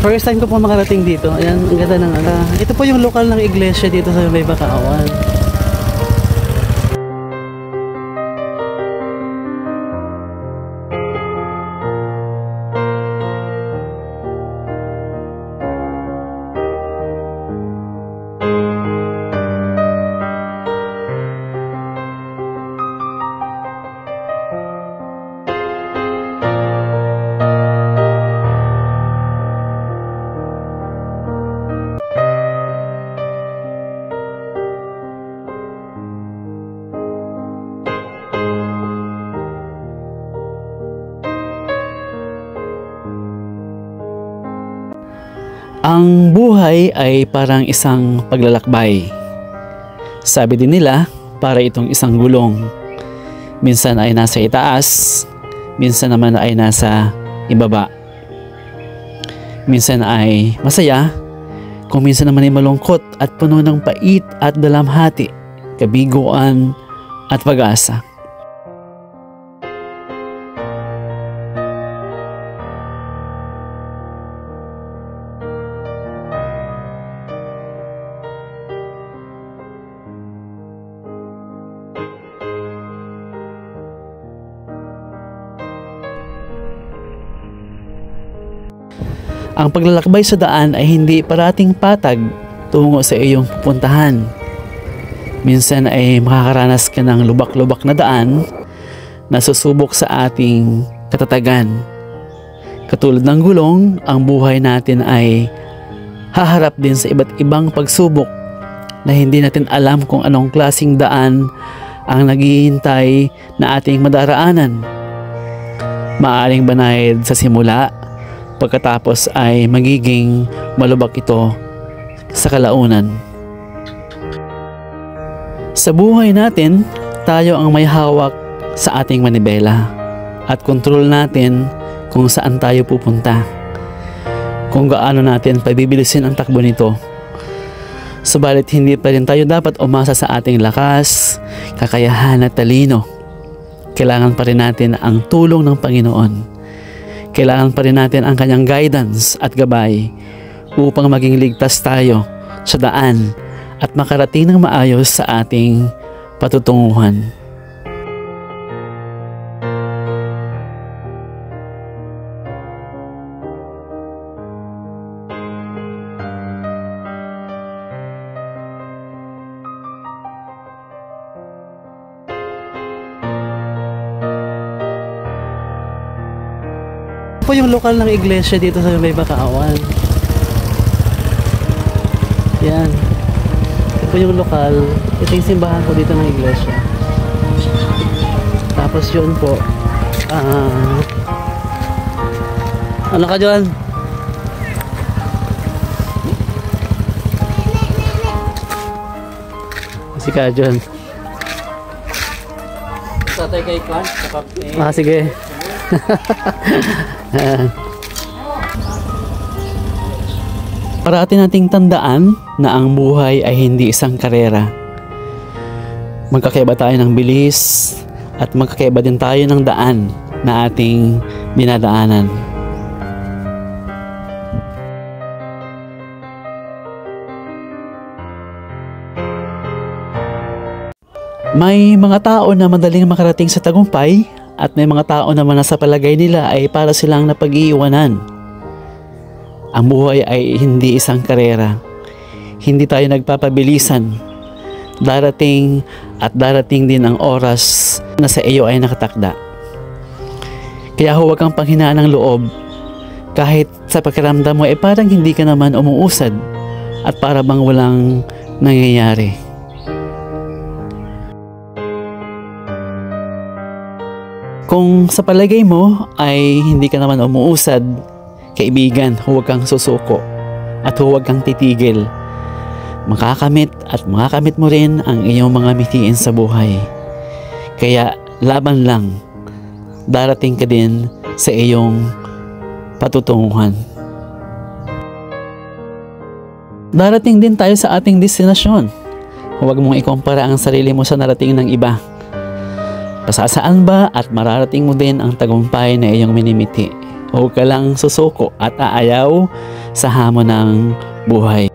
First time ko po makarating dito. Ayan, ang ganda ng ito po yung lokal ng iglesia dito sa May Bacauan. Ang buhay ay parang isang paglalakbay. Sabi din nila, para itong isang gulong. Minsan ay nasa itaas, minsan naman ay nasa ibaba. Minsan ay masaya, kung minsan naman ay malungkot at puno ng pait at dalamhati, kabiguan at pag-asa. Ang paglalakbay sa daan ay hindi parating patag tungo sa iyong pupuntahan. Minsan ay makakaranas ka ng lubak-lubak na daan na susubok sa ating katatagan. Katulad ng gulong, ang buhay natin ay haharap din sa iba't ibang pagsubok na hindi natin alam kung anong klaseng daan ang naghihintay na ating madaraanan. Maaring banayad sa simula, pagkatapos ay magiging malubak ito sa kalaunan. Sa buhay natin, tayo ang may hawak sa ating manibela at kontrol natin kung saan tayo pupunta, kung gaano natin pabibilisin ang takbo nito. Subalit hindi pa rin tayo dapat umasa sa ating lakas, kakayahan at talino. Kailangan pa rin natin ang tulong ng Panginoon. Kailangan pa rin natin ang kanyang guidance at gabay upang maging ligtas tayo sa daan at makarating ng maayos sa ating patutunguhan. Po yung lokal ng iglesia dito sa May Bacauan. Yan. Ito po yung lokal. Ito yung simbahan ko dito ng iglesia. Tapos yun po. Ano ka dyan? Si ka dyan. Tatay kay Kwan. Sige. Parati nating tandaan na ang buhay ay hindi isang karera. Magkakaiba tayo ng bilis at magkakaiba din tayo ng daan na ating dinadaanan. May mga tao na madaling makarating sa tagumpay at may mga tao naman na sa palagay nila ay para silang napag-iiwanan. Ang buhay ay hindi isang karera. Hindi tayo nagpapabilisan. Darating at darating din ang oras na sa iyo ay nakatakda. Kaya huwag kang panghinaan ng loob. Kahit sa pakiramdam mo ay parang hindi ka naman umuusad at para bang walang nangyayari. Kung sa palagay mo ay hindi ka naman umuusad, kaibigan, huwag kang susuko at huwag kang titigil. Makakamit at makakamit mo rin ang iyong mga mithiin sa buhay. Kaya laban lang, darating ka din sa iyong patutunguhan. Darating din tayo sa ating destinasyon. Huwag mong ikumpara ang sarili mo sa narating ng iba. Pasasaan ba at mararating mo din ang tagumpay na iyong minimiti. Huwag ka lang susuko at aayaw sa hamon ng buhay.